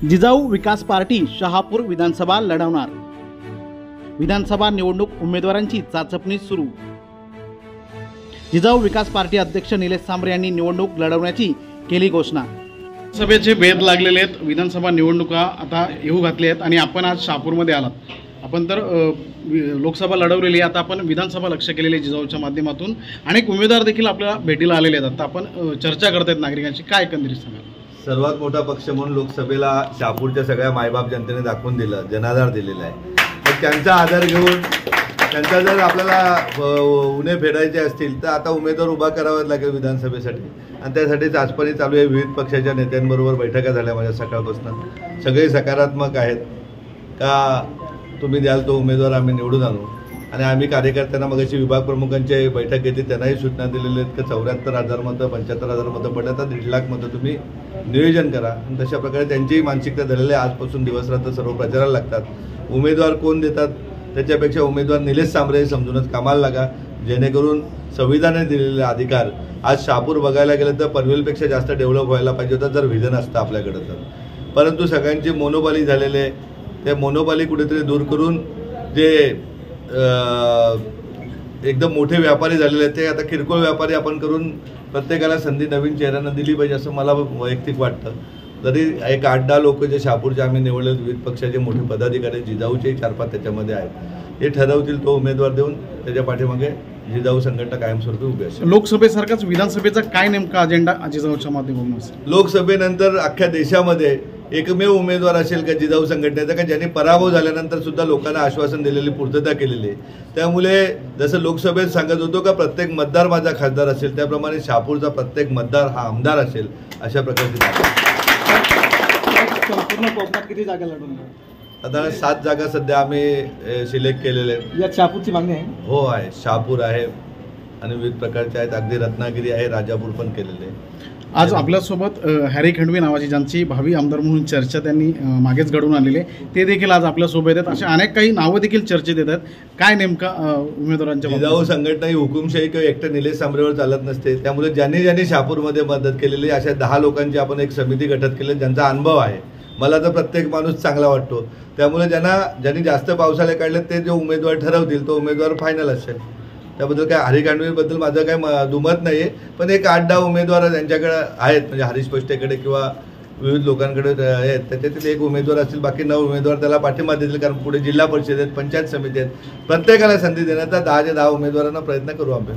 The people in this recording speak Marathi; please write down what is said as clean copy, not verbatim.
जिजाऊ विकास पार्टी शहापूर विधानसभा लढवणार। विधानसभा निवडणूक उमेदवारांची चाचपणी सुरू। जिजाऊ विकास पार्टी अध्यक्ष निलेश सांबरे यांनी निवडणूक लढवण्याची केली घोषणा। सभेचे भेद लागलेले आहेत। विधानसभा निवडणुका आता येऊ घातली आहेत आणि आपण आज शहापूरमध्ये आलात। आपण तर लोकसभा लढवलेली, आता आपण विधानसभा लक्ष केलेली जिजाऊच्या माध्यमातून अनेक उमेदवार देखील आपल्याला भेटीला आलेले आहेत। आता आपण चर्चा करतायत नागरिकांची, काय एकंदरीत सांगाल? सर्वात मोठा पक्ष म्हणून लोकसभेला शहापूरच्या सगळ्या मायबाप जनतेने दाखवून दिलं, जनाधार दिलेला आहे। तर त्यांचा आधार घेऊन त्यांचा जर आपल्याला उणे फेडायचे असतील तर आता उमेदवार उभा करावा लागेल विधानसभेसाठी, आणि त्यासाठी चाचपणी चालू आहे। विविध पक्षाच्या नेत्यांबरोबर बैठका झाल्या माझ्या सकाळपासून। सगळे सकारात्मक आहेत का तुम्ही द्याल तो उमेदवार आम्ही निवडून आणू, आणि आम्ही कार्यकर्त्यांना मगाशी विभाग प्रमुखांची बैठक घेतली, त्यांनाही सूचना दिलेल्या आहेत की 74,000 मतं 75,000 मतं पडलं तर 1.5 लाख मतं तुम्ही नियोजन करा। आणि तशा प्रकारे त्यांचीही मानसिकता झालेली आहे। आजपासून दिवस रात्र सर्व प्रचाराला लागतात। उमेदवार कोण देतात त्याच्यापेक्षा उमेदवार निलेश सांबरे समजूनच कामाला लागा, जेणेकरून संविधानाने दिलेले अधिकार आज शहापूर बघायला गेलं तर पनवेलपेक्षा जास्त डेव्हलप व्हायला पाहिजे होता जर व्हिजन असतं आपल्याकडं तर। परंतु सगळ्यांची मोनोपॉली झालेले, ते मोनोपॉली कुठेतरी दूर करून जे एकदम मोठे व्यापारी झालेले आहेत ते आता किरकोळ व्यापारी आपण करून प्रत्येकाला संधी नवीन चेहऱ्यांना दिली पाहिजे असं मला वैयक्तिक वाटतं। जरी एक 8-10 लोक जे शहापूरचे आम्ही निवडले, विविध पक्षाचे मोठे पदाधिकारी, जिजाऊचे 4-5 त्याच्यामध्ये आहेत, हे ठरवतील तो उमेदवार देऊन त्याच्या पाठीमागे जिजाऊ संघटना कायमस्वरूपी उभी असेल। लोकसभेसारखाच विधानसभेचा काय नेमका अजेंडा जिजाऊच्या माध्यमातून असेल? लोकसभेनंतर अख्ख्या देशामध्ये एकमेव उमेदवार असेल का जिजाऊ संघटनेचा का ज्यांनी पराभव झाल्यानंतर सुद्धा लोकांना आश्वासन दिलेली, पूर्तता केलेली आहे। त्यामुळे जसं लोकसभेत सांगत होतो का प्रत्येक मतदार माझा खासदार असेल, त्याप्रमाणे शहापूरचा प्रत्येक मतदार हा आमदार असेल, अशा प्रकारची संपूर्ण कोकणात किती जागा लढवणार? आता 7 जागा सध्या आम्ही सिलेक्ट केलेल्या आहेत। यात शहापूरची मागणी आहे? हो आहे, शहापूर आहे आणि विविध प्रकारचे आहेत, अगदी रत्नागिरी आहे, राजापूर पण केलेले आहे। आज आपल्यासोबत हॅरी खंडवी नावाची, ज्यांची भावी आमदार म्हणून चर्चा त्यांनी मागेच घडवून आलेली आहे, ते देखील आज आपल्यासोबत आहेत। अशा अनेक काही नावं देखील चर्चेत येतात। काय नेमका उमेदवारांच्या? जिजाऊ संघटना ही हुकुमशाही किंवा एकट्या निलेश सांबरेवर चालत नसते। त्यामुळे ज्यांनी शहापूरमध्ये मदत केलेली अशा 10 लोकांची आपण एक समिती गठीत केली, ज्यांचा अनुभव आहे। मला तर प्रत्येक माणूस चांगला वाटतो, त्यामुळे ज्यांनी जास्त पावसाळे काढले ते जो उमेदवार ठरवतील तो उमेदवार फायनल असेल। त्याबद्दल काय हरी कांडवीबद्दल माझं काय दुमत नाही आहे, पण एक 8-10 उमेदवार त्यांच्याकडे आहेत, म्हणजे हरीश पष्टेकडे किंवा विविध लोकांकडे आहेत, त्याच्यातील एक उमेदवार असतील, बाकी 9 उमेदवार त्याला पाठिंबा देतील, कारण पुढे जिल्हा परिषद आहेत, पंचायत समिती आहेत, प्रत्येकाला संधी देण्याचा 10 उमेदवारांना प्रयत्न करू आम्ही।